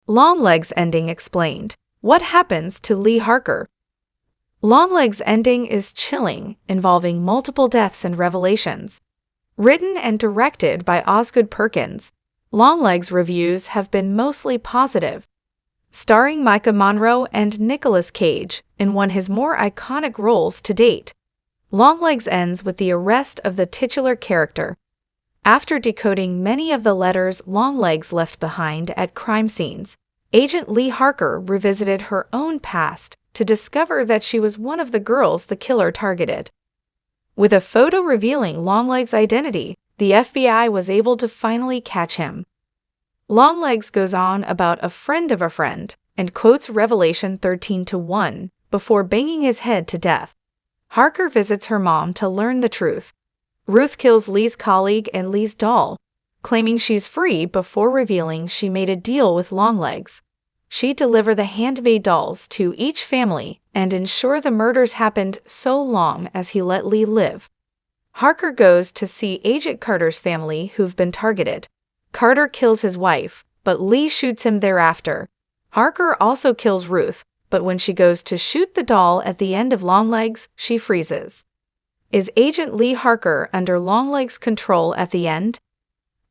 Longlegs ending explained. What happens to Lee Harker? Longlegs ending is chilling, involving multiple deaths and revelations. Written and directed by Osgood Perkins, Longlegs reviews have been mostly positive. Starring Micah Monroe and Nicolas Cage in one of his more iconic roles to date, Longlegs ends with the arrest of the titular character. After decoding many of the letters Longlegs left behind at crime scenes, Agent Lee Harker revisited her own past to discover that she was one of the girls the killer targeted. With a photo revealing Longlegs' identity, the FBI was able to finally catch him. Longlegs goes on about a friend of a friend and quotes Revelation 13:1 before banging his head to death. Harker visits her mom to learn the truth. Ruth kills Lee's colleague and Lee's doll, claiming she's free before revealing she made a deal with Longlegs. She delivered the handmade dolls to each family and ensure the murders happened so long as he let Lee live. Harker goes to see Agent Carter's family who've been targeted. Carter kills his wife, but Lee shoots him thereafter. Harker also kills Ruth, but when she goes to shoot the doll at the end of Longlegs, she freezes. Is Agent Lee Harker under Longlegs' control at the end?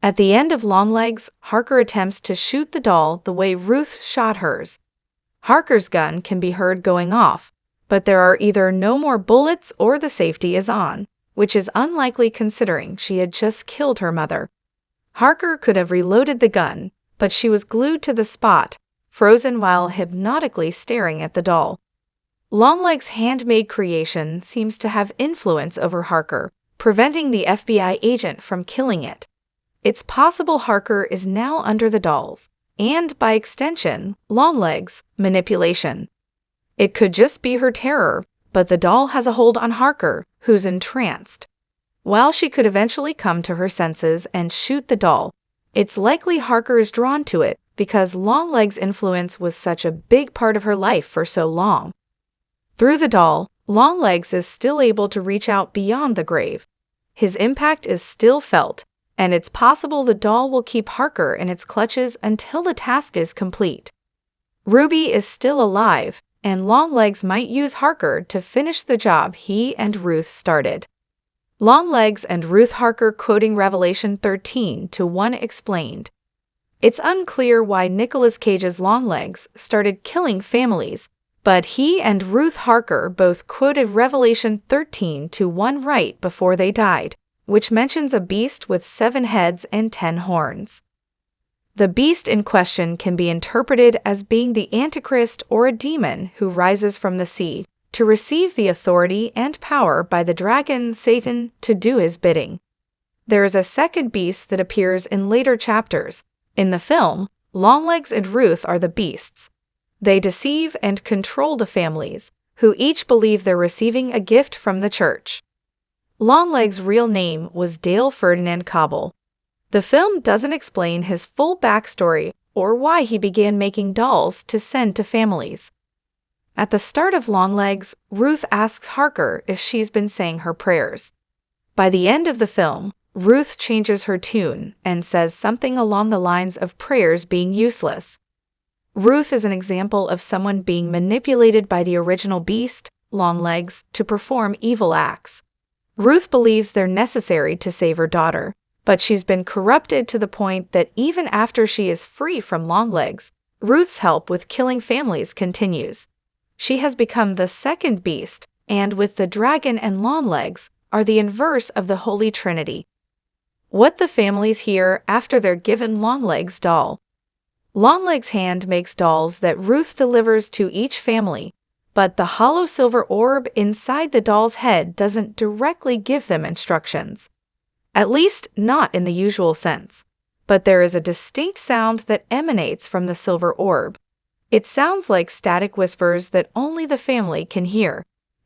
At the end of Longlegs, Harker attempts to shoot the doll the way Ruth shot hers. Harker's gun can be heard going off, but there are either no more bullets or the safety is on, which is unlikely considering she had just killed her mother. Harker could have reloaded the gun, but she was glued to the spot, frozen while hypnotically staring at the doll. Longlegs' handmade creation seems to have influence over Harker, preventing the FBI agent from killing it. It's possible Harker is now under the doll's, and by extension, Longlegs' manipulation. It could just be her terror, but the doll has a hold on Harker, who's entranced. While she could eventually come to her senses and shoot the doll, it's likely Harker is drawn to it because Longlegs' influence was such a big part of her life for so long. Through the doll, Longlegs is still able to reach out beyond the grave. His impact is still felt, and it's possible the doll will keep Harker in its clutches until the task is complete. Ruby is still alive, and Longlegs might use Harker to finish the job he and Ruth started. Longlegs and Ruth Harker quoting Revelation 13:1 explained. It's unclear why Nicolas Cage's Longlegs started killing families, but he and Ruth Harker both quoted Revelation 13:1 right before they died, which mentions a beast with 7 heads and 10 horns. The beast in question can be interpreted as being the Antichrist or a demon who rises from the sea to receive the authority and power by the dragon Satan to do his bidding. There is a second beast that appears in later chapters. In the film, Longlegs and Ruth are the beasts. They deceive and control the families, who each believe they're receiving a gift from the church. Longlegs' real name was Dale Ferdinand Cobble. The film doesn't explain his full backstory or why he began making dolls to send to families. At the start of Longlegs, Ruth asks Harker if she's been saying her prayers. By the end of the film, Ruth changes her tune and says something along the lines of prayers being useless. Ruth is an example of someone being manipulated by the original beast, Longlegs, to perform evil acts. Ruth believes they're necessary to save her daughter, but she's been corrupted to the point that even after she is free from Longlegs, Ruth's help with killing families continues. She has become the second beast, and with the dragon and Longlegs, are the inverse of the Holy Trinity. What the families hear after they're given Longlegs' doll. Longlegs' hand makes dolls that Ruth delivers to each family, but the hollow silver orb inside the doll's head doesn't directly give them instructions. At least not in the usual sense. But there is a distinct sound that emanates from the silver orb. It sounds like static whispers that only the family can hear.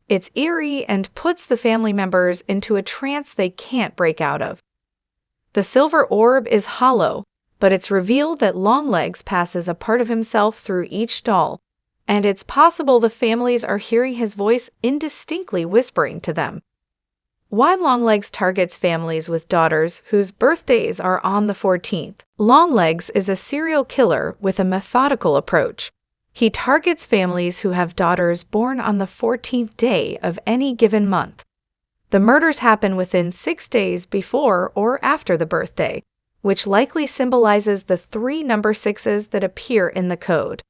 It's eerie and puts the family members into a trance they can't break out of. The silver orb is hollow, but it's revealed that Longlegs passes a part of himself through each doll, and it's possible the families are hearing his voice indistinctly whispering to them. Why Longlegs targets families with daughters whose birthdays are on the 14th. Longlegs is a serial killer with a methodical approach. He targets families who have daughters born on the 14th day of any given month. The murders happen within 6 days before or after the birthday, which likely symbolizes the 3 number 6s that appear in the code.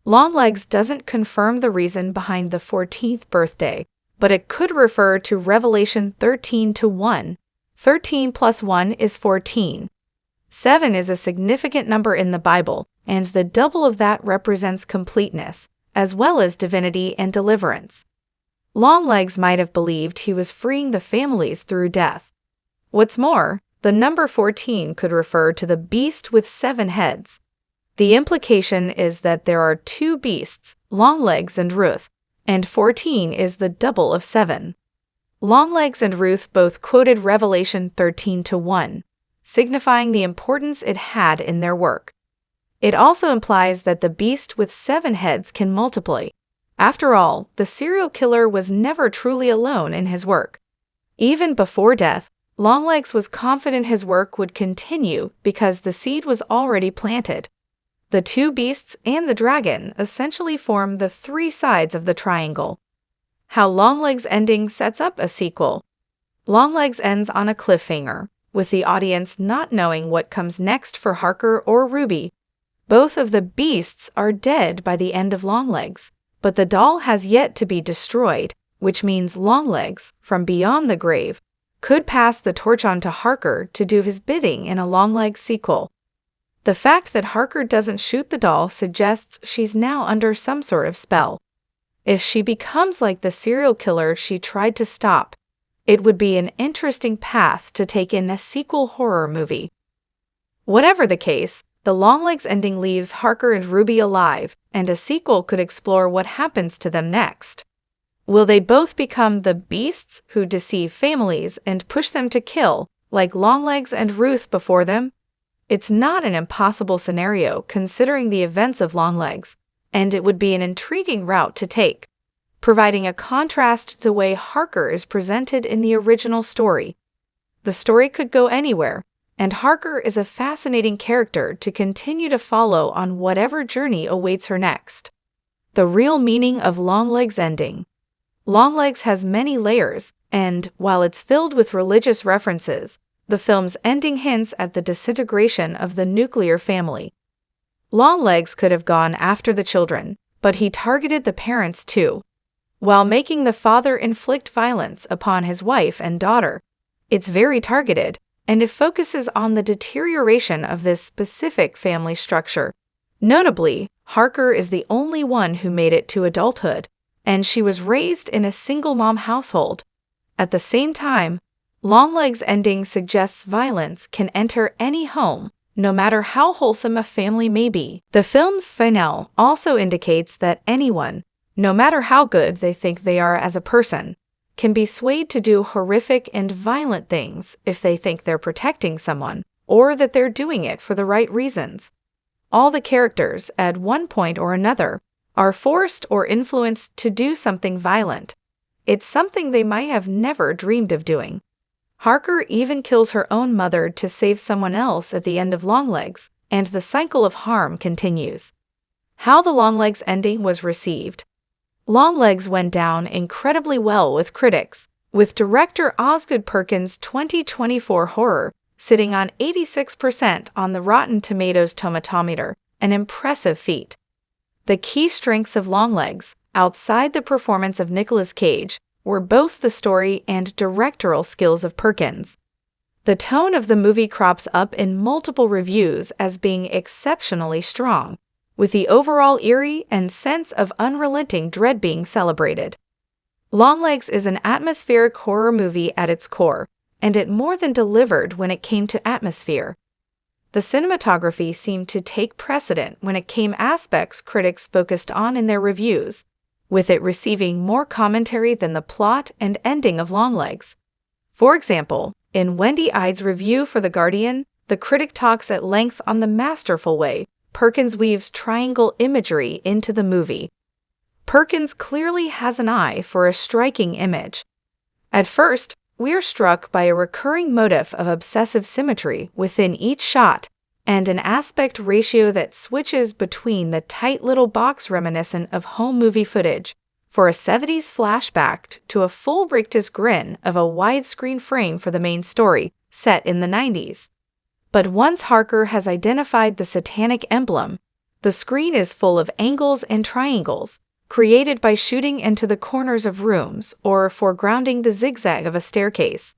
Longlegs doesn't confirm the reason behind the 14th birthday, but it could refer to Revelation 13:1. 13 plus 1 is 14. 7 is a significant number in the Bible, and the double of that represents completeness, as well as divinity and deliverance. Longlegs might have believed he was freeing the families through death. What's more, the number 14 could refer to the beast with 7 heads. The implication is that there are 2 beasts, Longlegs and Ruth, and 14 is the double of 7. Longlegs and Ruth both quoted Revelation 13:1, signifying the importance it had in their work. It also implies that the beast with 7 heads can multiply. After all, the serial killer was never truly alone in his work. Even before death, Longlegs was confident his work would continue because the seed was already planted. The 2 beasts and the dragon essentially form the 3 sides of the triangle. How Longlegs' ending sets up a sequel. Longlegs ends on a cliffhanger, with the audience not knowing what comes next for Harker or Ruby. Both of the beasts are dead by the end of Longlegs, but the doll has yet to be destroyed, which means Longlegs, from beyond the grave, could pass the torch on to Harker to do his bidding in a Longlegs sequel. The fact that Harker doesn't shoot the doll suggests she's now under some sort of spell. If she becomes like the serial killer she tried to stop, it would be an interesting path to take in a sequel horror movie. Whatever the case, the Longlegs ending leaves Harker and Ruby alive, and a sequel could explore what happens to them next. Will they both become the beasts who deceive families and push them to kill, like Longlegs and Ruth before them? It's not an impossible scenario considering the events of Longlegs, and it would be an intriguing route to take, providing a contrast to the way Harker is presented in the original story. The story could go anywhere, and Harker is a fascinating character to continue to follow on whatever journey awaits her next. The real meaning of Longlegs' ending. Longlegs has many layers, and while it's filled with religious references, the film's ending hints at the disintegration of the nuclear family. Longlegs could have gone after the children, but he targeted the parents too, while making the father inflict violence upon his wife and daughter. It's very targeted, and it focuses on the deterioration of this specific family structure. Notably, Harker is the only one who made it to adulthood, and she was raised in a single-mom household. At the same time, Longlegs' ending suggests violence can enter any home, no matter how wholesome a family may be. The film's finale also indicates that anyone, no matter how good they think they are as a person, can be swayed to do horrific and violent things if they think they're protecting someone, or that they're doing it for the right reasons. All the characters, at one point or another, are forced or influenced to do something violent. It's something they might have never dreamed of doing. Harker even kills her own mother to save someone else at the end of Longlegs, and the cycle of harm continues. How the Longlegs ending was received. Longlegs went down incredibly well with critics, with director Osgood Perkins' 2024 horror sitting on 86% on the Rotten Tomatoes tomatometer, an impressive feat. The key strengths of Longlegs, outside the performance of Nicolas Cage, were both the story and directorial skills of Perkins. The tone of the movie crops up in multiple reviews as being exceptionally strong, with the overall eerie and sense of unrelenting dread being celebrated. Longlegs is an atmospheric horror movie at its core, and it more than delivered when it came to atmosphere. The cinematography seemed to take precedent when it came aspects critics focused on in their reviews, with it receiving more commentary than the plot and ending of Longlegs. For example, in Wendy Ide's review for The Guardian, the critic talks at length on the masterful way Perkins weaves triangle imagery into the movie. Perkins clearly has an eye for a striking image. At first, we are struck by a recurring motif of obsessive symmetry within each shot and an aspect ratio that switches between the tight little box reminiscent of home movie footage for a 70s flashback to a full rictus grin of a widescreen frame for the main story set in the 90s. But once Harker has identified the satanic emblem, the screen is full of angles and triangles, created by shooting into the corners of rooms or foregrounding the zigzag of a staircase.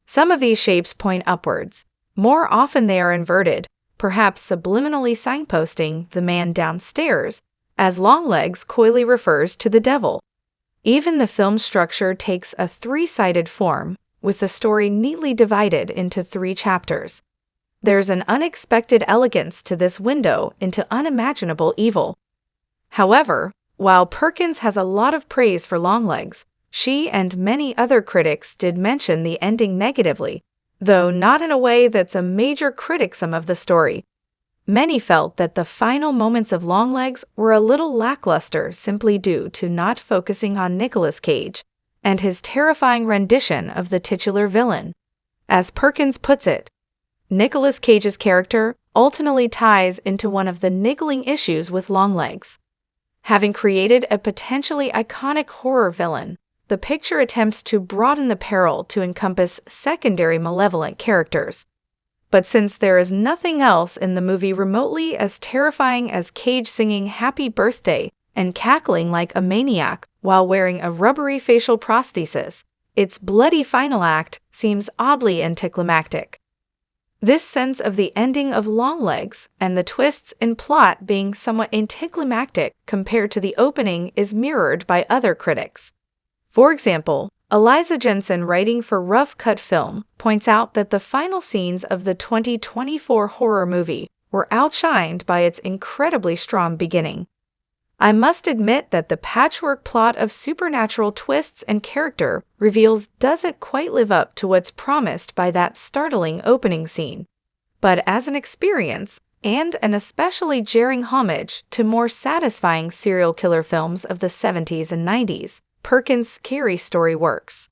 Some of these shapes point upwards. More often they are inverted, perhaps subliminally signposting the man downstairs, as Longlegs coyly refers to the devil. Even the film structure takes a three-sided form, with the story neatly divided into 3 chapters. There's an unexpected elegance to this window into unimaginable evil. However, while Perkins has a lot of praise for Longlegs, she and many other critics did mention the ending negatively, though not in a way that's a major criticism of the story. Many felt that the final moments of Longlegs were a little lackluster simply due to not focusing on Nicolas Cage and his terrifying rendition of the titular villain. As Perkins puts it, Nicolas Cage's character ultimately ties into one of the niggling issues with Longlegs. Having created a potentially iconic horror villain, the picture attempts to broaden the peril to encompass secondary malevolent characters. But since there is nothing else in the movie remotely as terrifying as Cage singing Happy Birthday and cackling like a maniac while wearing a rubbery facial prosthesis, its bloody final act seems oddly anticlimactic. This sense of the ending of Longlegs and the twists in plot being somewhat anticlimactic compared to the opening is mirrored by other critics. For example, Eliza Jensen, writing for Rough Cut Film, points out that the final scenes of the 2024 horror movie were outshined by its incredibly strong beginning. I must admit that the patchwork plot of supernatural twists and character reveals doesn't quite live up to what's promised by that startling opening scene. But as an experience, and an especially jarring homage to more satisfying serial killer films of the 70s and 90s, Perkins' scary story works.